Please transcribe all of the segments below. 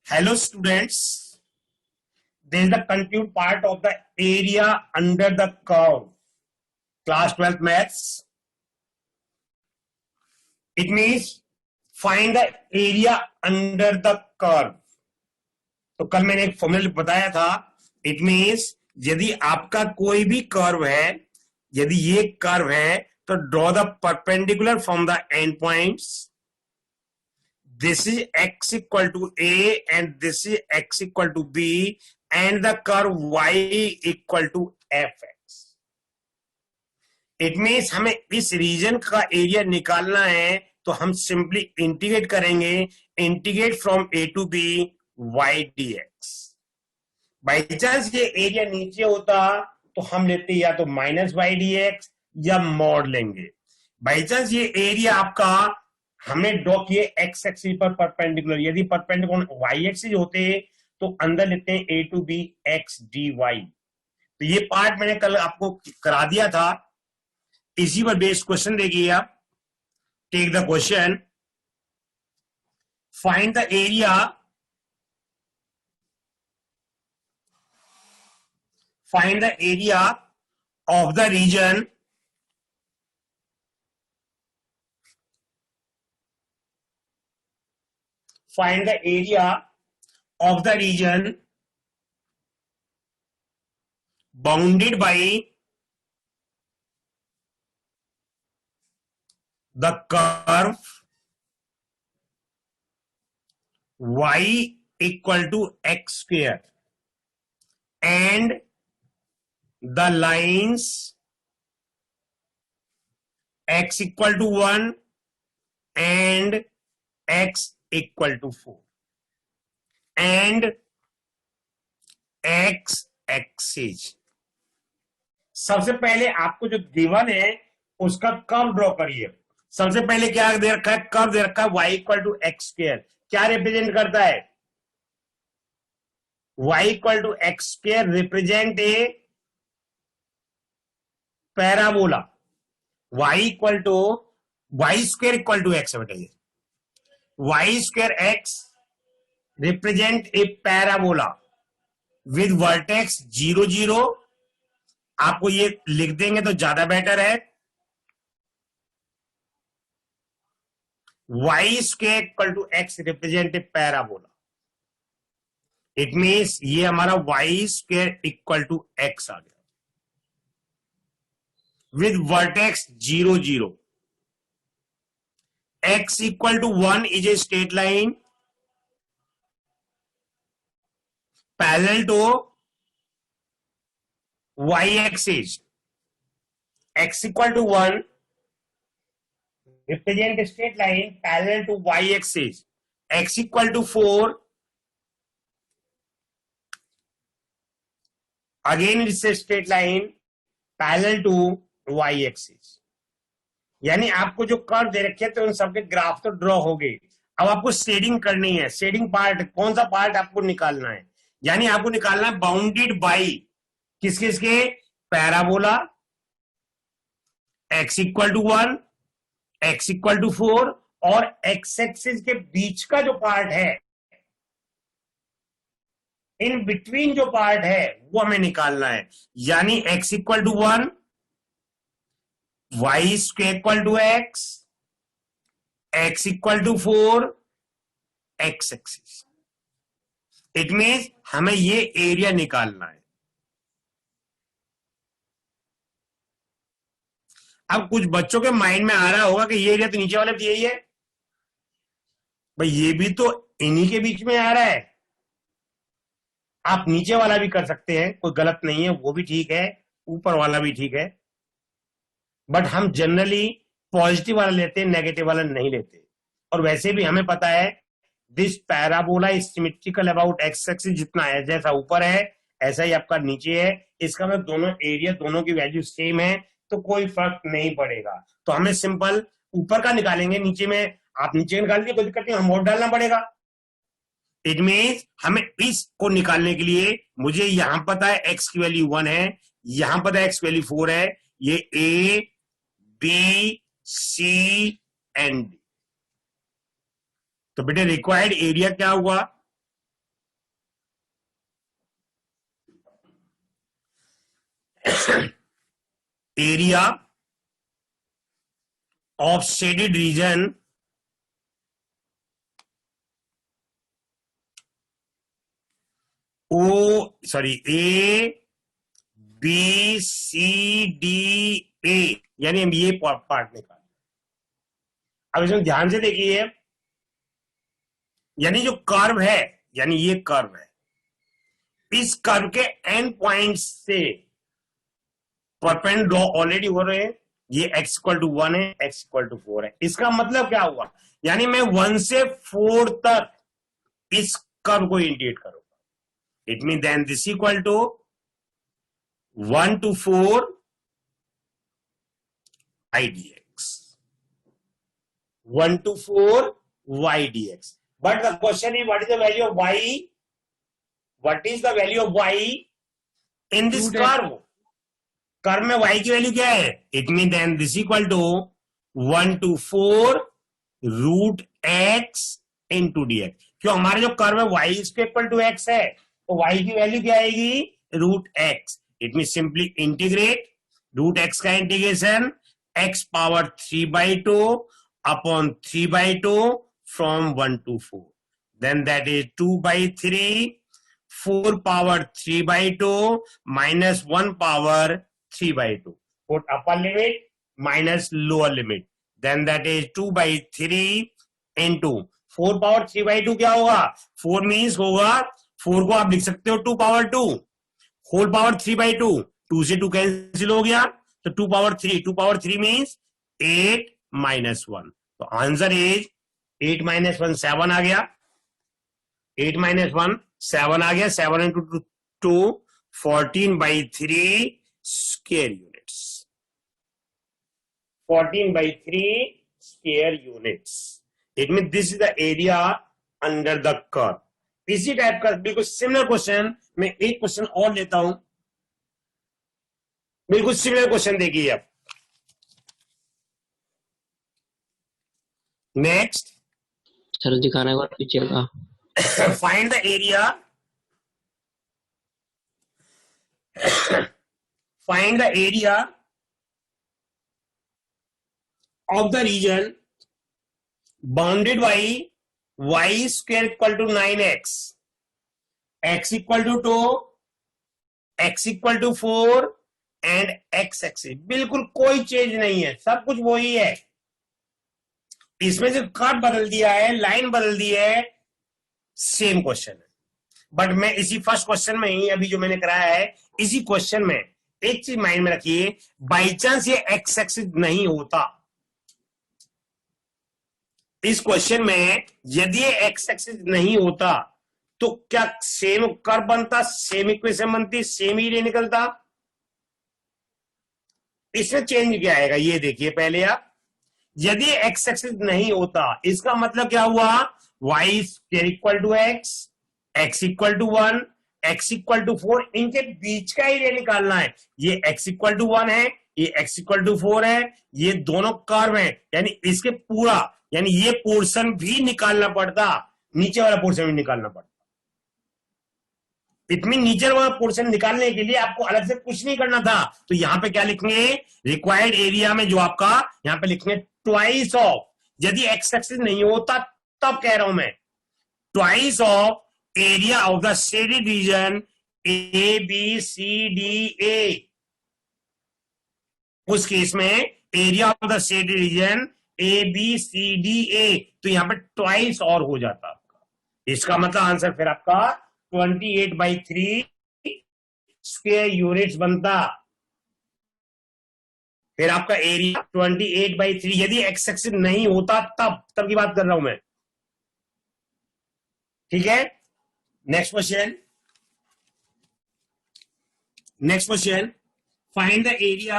Hello students, this is the conclude part of the area under the curve. Class 12 maths. It means find the area under the curve. तो कल मैंने एक formula बताया था. It means यदि आपका कोई भी कर्व है, यदि ये कर्व है तो draw the perpendicular from the end points. This is x equal to a and this is x equal to b and the curve y equal to fx. It means हमें इस reason का area निकालना है तो हम simply integrate करेंगे. Integrate from a to b y dx. By chance ये area नीचे होता तो हम लेते या तो माइनस वाई डी एक्स या मॉड लेंगे. बाई चांस ये एरिया आपका हमने ड्रॉ किए एक्स एक्सिस पर परपेंडिकुलर. यदि परपेंडिकुलर वाई एक्सिस होते तो अंदर लेते हैं a to b x d y. तो ये पार्ट मैंने कल आपको करा दिया था. इसी पर बेस्ड क्वेश्चन देखिए आप. Take the question. Find the area. Find the area of the region find the area of the region bounded by the curve y equal to x square and the lines x equal to 1 and x equal to 4 and x axis. सबसे पहले आपको जो given है उसका curve draw करिए. सबसे पहले क्या दे रखा है? कर्व दे रखा है y equal to x square. क्या रिप्रेजेंट करता है? y equal to x square represent a parabola. y equal to y square equal to x बताइए. y square x represent a parabola with vertex 0 0. आपको ये लिख देंगे तो ज्यादा बेटर है. y square equal to x represent a parabola. It means ये हमारा y square equal to x आ गया with vertex 0 0. x equal to 1 is a straight line parallel to y axis. X equal to 1 represent a straight line parallel to y axis. X equal to 4 again it's a straight line parallel to y axis. यानी आपको जो curve दे रखे थे उन सबके graph तो draw हो गए. अब आपको शेडिंग करनी है. शेडिंग पार्ट कौन सा पार्ट आपको निकालना है? यानी आपको निकालना है बाउंडेड बाई किस किस के? Parabola x equal to 1, x equal to 4 और x एक्सिस के बीच का जो पार्ट है, इन बिटवीन जो पार्ट है वो हमें निकालना है. यानी x equal to 1, y square equal to x, x equal to 4, x axis. It means हमें ये एरिया निकालना है. अब कुछ बच्चों के माइंड में आ रहा होगा कि ये एरिया तो नीचे वाले भी यही है. भाई ये भी तो इन्हीं के बीच में आ रहा है. आप नीचे वाला भी कर सकते हैं, कोई गलत नहीं है, वो भी ठीक है. ऊपर वाला भी ठीक है. बट हम जनरली पॉजिटिव वाला लेते हैं, नेगेटिव वाला नहीं लेते. और वैसे भी हमें पता है this parabola is symmetrical about x axis. जितना है जैसा ऊपर है ऐसा ही आपका नीचे है. इसका मतलब दोनों एरिया दोनों की वैल्यू सेम है तो कोई फर्क नहीं पड़ेगा. तो हमें सिंपल ऊपर का निकालेंगे. नीचे में आप नीचे निकाल दिए, कोई दिक्कत नहीं, हम वोट डालना पड़ेगा. इट मीन्स हमें इसको निकालने के लिए मुझे यहां पता है एक्स की वैल्यू 1 है, यहां पता है एक्स की वैल्यू 4 है. ये A B C and D. तो बेटे रिक्वायर्ड एरिया क्या हुआ? area of shaded region A B C D A, यानी हम ये पार्ट निकाल। अब इसमें ध्यान से देखिए, यानी जो कर्व है, यानी ये कर्व है, इस कर्व के एंड पॉइंट से परपेंडिकुलर ड्रॉ ऑलरेडी हो रहे हैं। ये x इक्वल टू 1 है, x इक्वल टू 4 है। इसका मतलब क्या हुआ, यानी मैं 1 से 4 तक इस कर्व को इंडिकेट करूंगा। It mean then this equal to 1 to 4 y dx, 1 to 4 y dx. But the question is, what is the value of y? What is the value of y in this curve? Curve में y की value क्या है? It mean then this equal to 1 to 4 root x into dx। क्यों, हमारे जो curve है y इसके equal to x है, तो y की वैल्यू क्या आएगी? Root x। It mean simply integrate root x का integration x power 3/2 upon 3/2 from 1 to 4, then that is 2/3, 4 power 3/2 minus 1 power 3/2, put upper limit minus lower limit, then that is 2/3 into 4 power 3/2 क्या होगा? 4 means होगा, 4 को आप लिख सकते हो 2 power 2, whole power 3/2, 2 से 2 कैंसिल हो गया, तो 2 पावर 3, 2 पावर 3 मीन्स 8 माइनस 1, तो आंसर इज 8 माइनस 1 7 आ गया, 8 माइनस 1 7 आ गया, 7 into 2 14/3 square units, 14/3 square units. It means this is the area under the curve. इसी टाइप का बिल्कुल सिमिलर क्वेश्चन, मैं एक क्वेश्चन और लेता हूं, बिल्कुल सिमिलर क्वेश्चन देखिए अब। नेक्स्ट सर दिखाना है बार पीछे का। Find the area, find the area of the region bounded by y square equal to 9x, x equal to 2, x equal to 4 and x axis। बिल्कुल कोई चेंज नहीं है, सब कुछ वही है। इसमें जो कर्व बदल दिया है, लाइन बदल दी है, सेम क्वेश्चन है। बट मैं इसी फर्स्ट क्वेश्चन में ही, अभी जो मैंने कराया है, इसी क्वेश्चन में एक चीज माइंड में रखिए, बाई चांस ये एक्स एक्सिस नहीं होता, इस क्वेश्चन में यदि ये एक्स एक्सिस नहीं होता तो क्या सेम कर्व बनता, सेम इक्वेशन बनती, सेम ही निकलता? इसमें चेंज क्या आएगा ये देखिए पहले आप। यदि एक्स एक्सिस नहीं होता, इसका मतलब क्या हुआ, y square equal to x, x equal to 1, x equal to 4, इनके बीच का एरिया निकालना है। ये x इक्वल टू 1 है, ये x इक्वल टू 4 है, ये दोनों कर्व हैं, यानी इसके पूरा, यानी ये पोर्शन भी निकालना पड़ता, नीचे वाला पोर्शन भी निकालना पड़ता। इतनी नीचे वाला पोर्शन निकालने के लिए आपको अलग से कुछ नहीं करना था, तो यहां पे क्या लिखेंगे, रिक्वायर्ड एरिया में जो आपका यहां पे लिखेंगे ट्वाइस ऑफ, यदि x एक्सिस नहीं होता तब कह रहा हूं मैं, twice of area of the shaded region A B C D A। उस केस में area of the shaded region A B C D A, तो यहां पर ट्वाइस और हो जाता आपका। इसका मतलब आंसर फिर आपका 28/3 स्क्वायर यूनिट्स बनता। फिर आपका एरिया 28/3, यदि एक्स एक्सिस नहीं होता तब की बात कर रहा हूं मैं, ठीक है। Next question. Next question. Find the area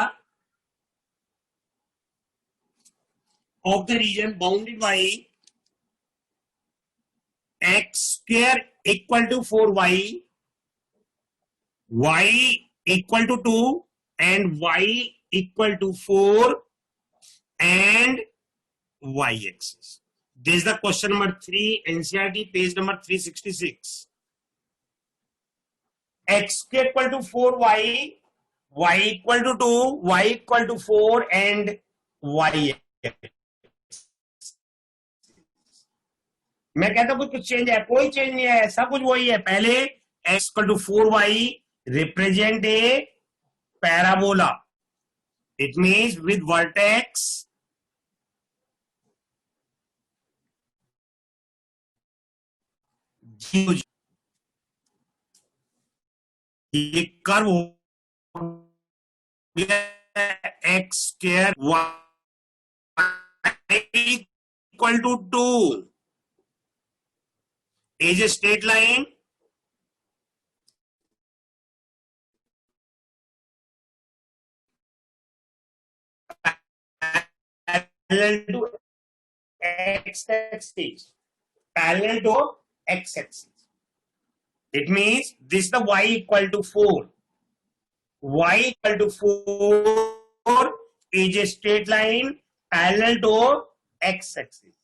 of the region bounded by x square equal to 4y, y equal to 2 and y equal to 4 and y axis. This is the question number 3, NCERT page number 366. x equal to 4y, y equal to 2, y equal to 4 and y, मैं कहता हूं कुछ change है, कोई change नहीं है, सब कुछ वही है। पहले x equal to 4y represent a parabola, it means with vertex ये कर्व हो गया x square y equal to 2 is a straight line parallel to x axis, parallel to x axis. It means this is the y equal to 4. Y equal to 4 is a straight line parallel to x axis.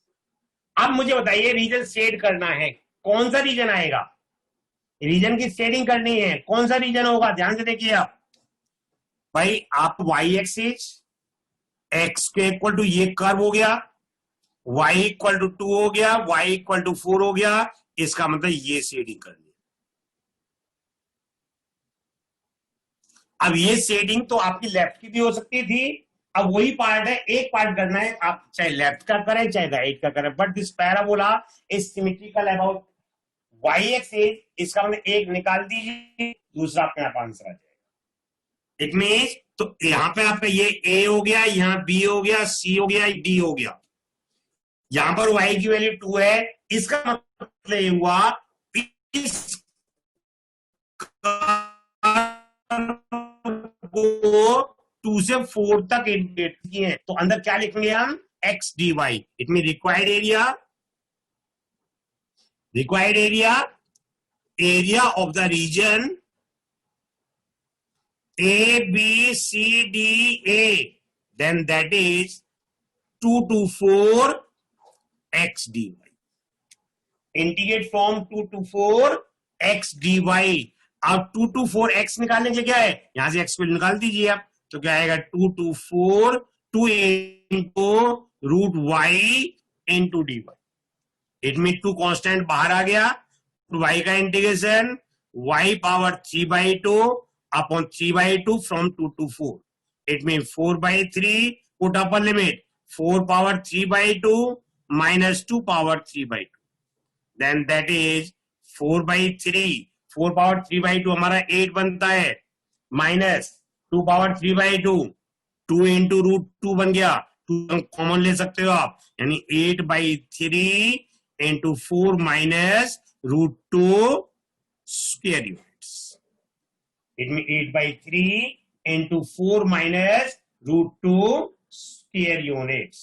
अब मुझे बताइए reason shade करना है, कौन सा reason आएगा? Reason की shading करनी है, कौन सा रीजन होगा? ध्यान से देखिए आप भाई, आप y एक्सिस x के इक्वल टू ये कर्व हो गया, y इक्वल टू 2 हो गया, y इक्वल टू 4 हो गया, इसका मतलब ये शेडिंग करनी है। अब ये शेडिंग तो आपकी लेफ्ट की भी हो सकती थी, अब वही पार्ट है, एक पार्ट करना है, आप चाहे लेफ्ट का करें चाहे राइट का करें, but this parabola is symmetrical about y axis, इसका मतलब एक निकाल दीजिए, दूसरा अपने आप आंसर आ जाएगा। इट मींस तो यहां पे आपका ये a हो गया, यहां b हो गया, c हो गया, d हो गया, यहां पर y की वैल्यू 2 है, इसका मतलब ये हुआ इस को 2 से 4 तक इंटीग्रेट किए हैं, तो अंदर क्या लिखेंगे हम? x dy, it mean required area, required area of the region A, B, C, D, A, then that is 2 to 4 x dy. Integrate from 2 to 4 x dy. अब 2 to 4 x निकालने के लिए क्या है? यहां से x को निकाल दीजिए आप, तो क्या आएगा? 2 to 4 2 into root y into dy. It mean 2 constant बाहर आ गया, y का integration y power 3/2 upon 3/2 from 2 to 4, it mean 4/3 put upper limit 4 power 3/2 minus 2 power 3/2, then that is 4/3, 4 power 3/2 हमारा 8 बनता है, माइनस 2 पावर 3/2, 2 इंटू रूट 2 बन गया, 2 common ले सकते हो आप, यानी 8/3 into 4 minus root 2 square units. It means 8/3 into 4 minus root 2 square units.